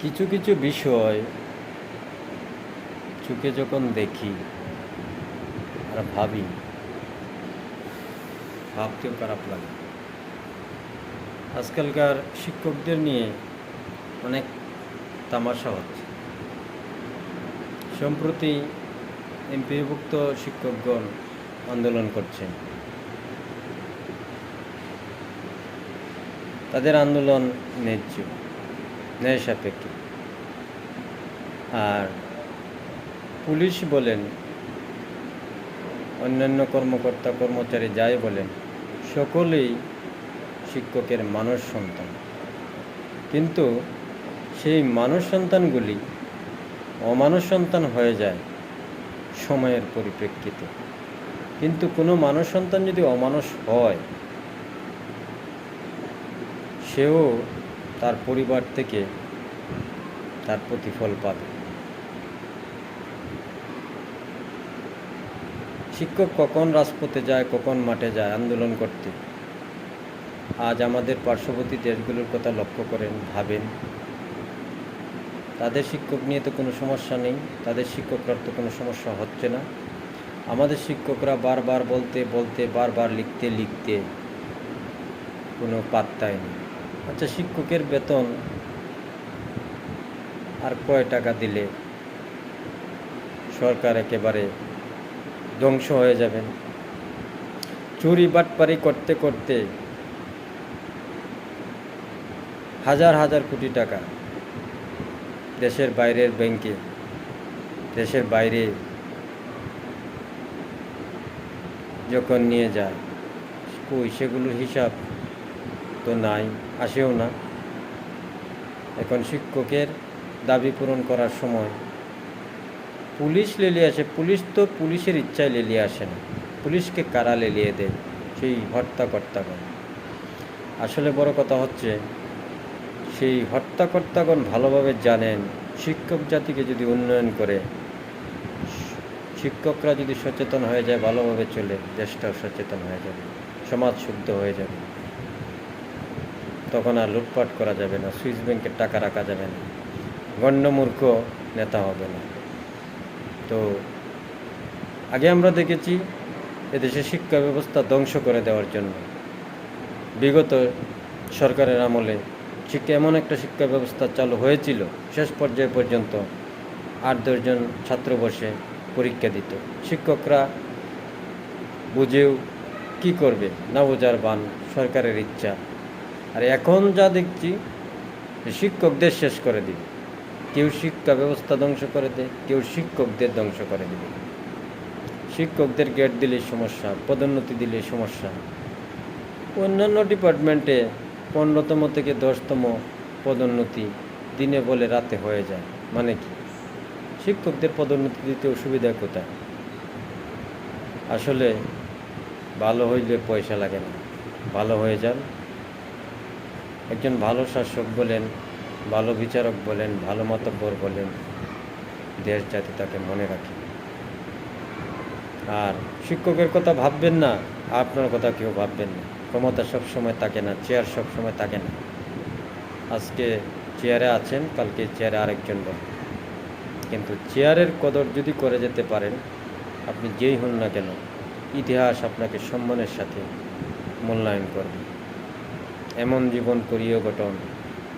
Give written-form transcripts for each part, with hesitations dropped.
কিছু কিছু বিষয় চোখে যখন দেখি আর ভাবতেও খারাপ লাগে। আজকালকার শিক্ষকদের নিয়ে অনেক তামাশা হচ্ছে। সম্প্রতি এমপিভুক্ত শিক্ষকগণ আন্দোলন করছেন। তাদের আন্দোলন ন্যায় সাপেক্ষে। আর পুলিশ বলেন, অন্যান্য কর্মকর্তা কর্মচারী যাই বলেন, সকলেই শিক্ষকের মানুষ সন্তান। কিন্তু সেই মানুষ সন্তানগুলি অমানুষ সন্তান হয়ে যায় সময়ের পরিপ্রেক্ষিতে। কিন্তু কোনো মানুষ সন্তান যদি অমানুষ হয়, সেও তার পরিবার থেকে তার প্রতিফল পাবে। শিক্ষক কখন রাজপথে যায়, কখন মাঠে যায় আন্দোলন করতে। আজ আমাদের পার্শ্ববর্তী দেশগুলোর কথা লক্ষ্য করেন, ভাবেন। তাদের শিক্ষক নিয়ে তো কোনো সমস্যা নেই, তাদের শিক্ষকরা তো কোনো সমস্যা হচ্ছে না। আমাদের শিক্ষকরা বারবার বলতে বারবার লিখতে কোনো পাত্তাই নেই। আচ্ছা, শিক্ষকের বেতন আর কয় টাকা দিলে সরকার একেবারে ধ্বংস হয়ে যাবেন? চুরি বাটপারি করতে করতে হাজার হাজার কোটি টাকা দেশের বাইরের ব্যাংকে, দেশের বাইরে যখন নিয়ে যায়, সেগুলোর হিসাব তো নাই, আসেও না। এখন শিক্ষকের দাবি পূরণ করার সময় পুলিশ লেলিয়ে আসে। পুলিশ তো পুলিশের ইচ্ছায় লেলিয়ে আসে না, পুলিশকে কারা লেলিয়ে দেয়, সেই হত্যাকর্তাগণ। আসলে বড় কথা হচ্ছে, সেই হত্যাকর্তাগণ ভালোভাবে জানেন, শিক্ষক জাতিকে যদি উন্নয়ন করে, শিক্ষকরা যদি সচেতন হয়ে যায়, ভালোভাবে চলে, দেশটাও সচেতন হয়ে যাবে, সমাজ শুদ্ধ হয়ে যাবে। তখন আর লুটপাট করা যাবে না, সুইস ব্যাংকের টাকা রাখা যাবে না, গণ্ডমূর্খ নেতা হবে না। তো আগে আমরা দেখেছি এদেশের শিক্ষা ব্যবস্থা ধ্বংস করে দেওয়ার জন্য বিগত সরকারের আমলে এমন একটা শিক্ষা ব্যবস্থা চালু হয়েছিল, শেষ পর্যায়ে পর্যন্ত 8-10 জন ছাত্র বসে পরীক্ষা দিত। শিক্ষকরা বুঝেও কি করবে, না বোঝার বান, সরকারের ইচ্ছা। আর এখন যা দেখছি, শিক্ষকদের শেষ করে দিবে। কেউ শিক্ষা ব্যবস্থা ধ্বংস করে দেয়, কেউ শিক্ষকদের ধ্বংস করে দিবে। শিক্ষকদের গেট দিলে সমস্যা, পদোন্নতি দিলে সমস্যা। অন্যান্য ডিপার্টমেন্টে 15তম থেকে 10তম পদোন্নতি দিনে বলে রাতে হয়ে যায়। মানে কি, শিক্ষকদের পদোন্নতি দিতে অসুবিধা কোথায়? আসলে ভালো হইলে পয়সা লাগে না, ভালো হয়ে যান। একজন ভালো শাসক বলেন, ভালো বিচারক বলেন, ভালো মাতব্বর বলেন, দেশ জাতি তাকে মনে রাখে। আর শিক্ষকের কথা ভাববেন না, আপনার কথা কেউ ভাববেন না। ক্ষমতা সবসময় থাকে না, চেয়ার সবসময় থাকে না। আজকে চেয়ারে আছেন, কালকে চেয়ারে আরেকজন বলেন। কিন্তু চেয়ারের কদর যদি করে যেতে পারেন, আপনি যেই হন না কেন, ইতিহাস আপনাকে সম্মানের সাথে মূল্যায়ন করবে। এমন জীবন করিও গঠন,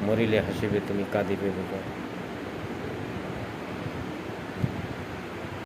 মরিলে হাসিবে তুমি কাঁদিবে বেগম।